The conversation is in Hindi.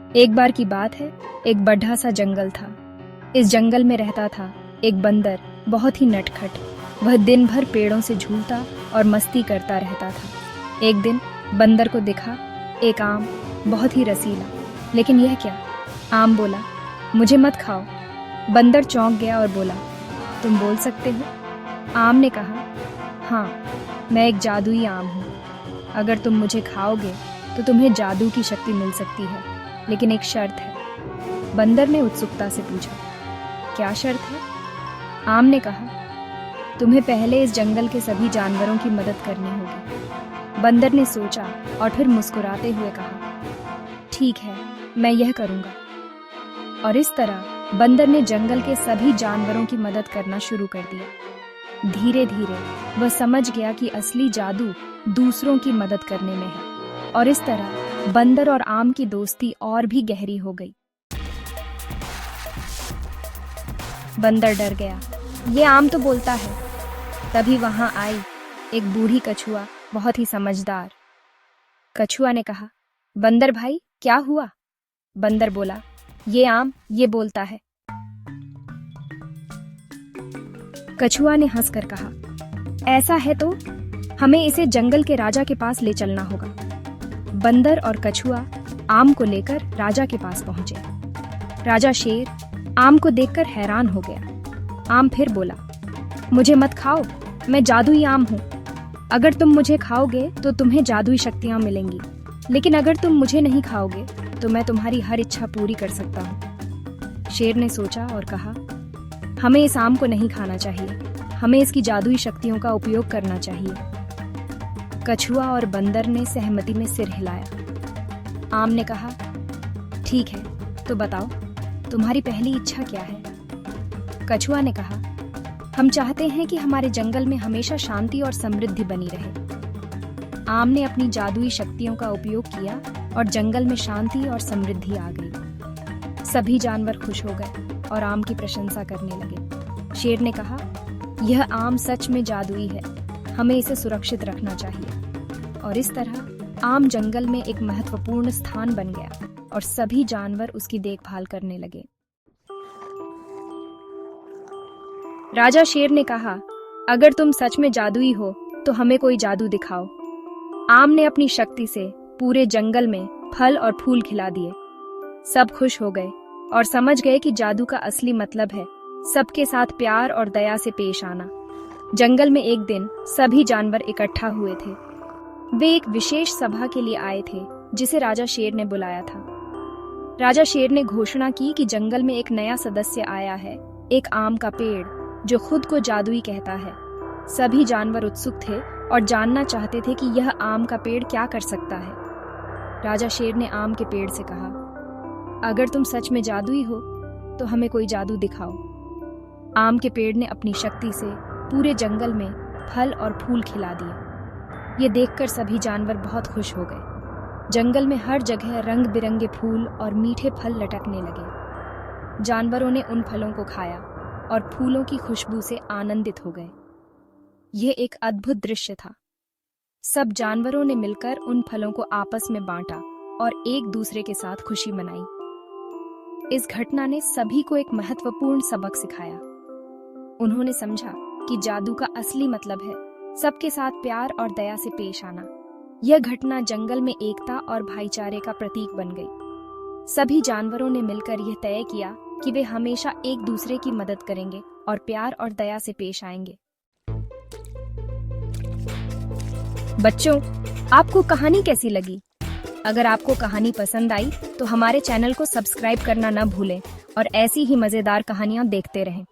एक बार की बात है, एक बड़ा सा जंगल था। इस जंगल में रहता था एक बंदर, बहुत ही नटखट। वह दिन भर पेड़ों से झूलता और मस्ती करता रहता था। एक दिन बंदर को दिखा एक आम, बहुत ही रसीला। लेकिन यह क्या? आम बोला, मुझे मत खाओ। बंदर चौंक गया और बोला, तुम बोल सकते हो? आम ने कहा, हाँ, मैं एक जादुई आम हूँ। अगर तुम मुझे खाओगे तो तुम्हें जादू की शक्ति मिल सकती है, लेकिन एक शर्त है। बंदर ने उत्सुकता से पूछा, क्या शर्त है? आम ने कहा, तुम्हें पहले इस जंगल के सभी जानवरों की मदद करनी होगी। बंदर ने सोचा और फिर मुस्कुराते हुए कहा, ठीक है, मैं यह करूँगा। और इस तरह बंदर ने जंगल के सभी जानवरों की मदद करना शुरू कर दिया। धीरे धीरे वह समझ गया कि असली जादू दूसरों की मदद करने में है, और इस तरह बंदर और आम की दोस्ती और भी गहरी हो गई। बंदर डर गया, ये आम तो बोलता है। तभी वहां आई एक बूढ़ी कछुआ, बहुत ही समझदार। कछुआ ने कहा, बंदर भाई, क्या हुआ? बंदर बोला, ये आम ये बोलता है। कछुआ ने हंसकर कहा, ऐसा है तो हमें इसे जंगल के राजा के पास ले चलना होगा। बंदर और कछुआ आम को लेकर राजा के पास पहुंचे। राजा शेर आम को देखकर हैरान हो गया। आम फिर बोला, मुझे मत खाओ, मैं जादुई आम हूँ। अगर तुम मुझे खाओगे तो तुम्हें जादुई शक्तियाँ मिलेंगी, लेकिन अगर तुम मुझे नहीं खाओगे तो मैं तुम्हारी हर इच्छा पूरी कर सकता हूँ। शेर ने सोचा और कहा, हमें इस आम को नहीं खाना चाहिए, हमें इसकी जादुई शक्तियों का उपयोग करना चाहिए। कछुआ और बंदर ने सहमति में सिर हिलाया। आम ने कहा, ठीक है, तो बताओ तुम्हारी पहली इच्छा क्या है? कछुआ ने कहा, हम चाहते हैं कि हमारे जंगल में हमेशा शांति और समृद्धि बनी रहे। आम ने अपनी जादुई शक्तियों का उपयोग किया और जंगल में शांति और समृद्धि आ गई। सभी जानवर खुश हो गए और आम की प्रशंसा करने लगे। शेर ने कहा, यह आम सच में जादुई है, हमें इसे सुरक्षित रखना चाहिए। और इस तरह आम जंगल में एक महत्वपूर्ण स्थान बन गया और सभी जानवर उसकी देखभाल करने लगे। राजा शेर ने कहा, अगर तुम सच में जादुई हो तो हमें कोई जादू दिखाओ। आम ने अपनी शक्ति से पूरे जंगल में फल और फूल खिला दिए। सब खुश हो गए और समझ गए कि जादू का असली मतलब है सबके साथ प्यार और दया से पेश आना। जंगल में एक दिन सभी जानवर इकट्ठा हुए थे। वे एक विशेष सभा के लिए आए थे जिसे राजा शेर ने बुलाया था। राजा शेर ने घोषणा की कि जंगल में एक नया सदस्य आया है, एक आम का पेड़ जो खुद को जादुई कहता है। सभी जानवर उत्सुक थे और जानना चाहते थे कि यह आम का पेड़ क्या कर सकता है। राजा शेर ने आम के पेड़ से कहा, अगर तुम सच में जादुई हो तो हमें कोई जादू दिखाओ। आम के पेड़ ने अपनी शक्ति से पूरे जंगल में फल और फूल खिला दिए। ये देखकर सभी जानवर बहुत खुश हो गए। जंगल में हर जगह रंग बिरंगे फूल और मीठे फल लटकने लगे। जानवरों ने उन फलों को खाया और फूलों की खुशबू से आनंदित हो गए। यह एक अद्भुत दृश्य था। सब जानवरों ने मिलकर उन फलों को आपस में बांटा और एक दूसरे के साथ खुशी मनाई। इस घटना ने सभी को एक महत्वपूर्ण सबक सिखाया। उन्होंने समझा कि जादू का असली मतलब है सबके साथ प्यार और दया से पेश आना। यह घटना जंगल में एकता और भाईचारे का प्रतीक बन गई। सभी जानवरों ने मिलकर यह तय किया कि वे हमेशा एक दूसरे की मदद करेंगे और प्यार और दया से पेश आएंगे। बच्चों, आपको कहानी कैसी लगी? अगर आपको कहानी पसंद आई तो हमारे चैनल को सब्सक्राइब करना न भूलें और ऐसी ही मजेदार कहानियां देखते रहें।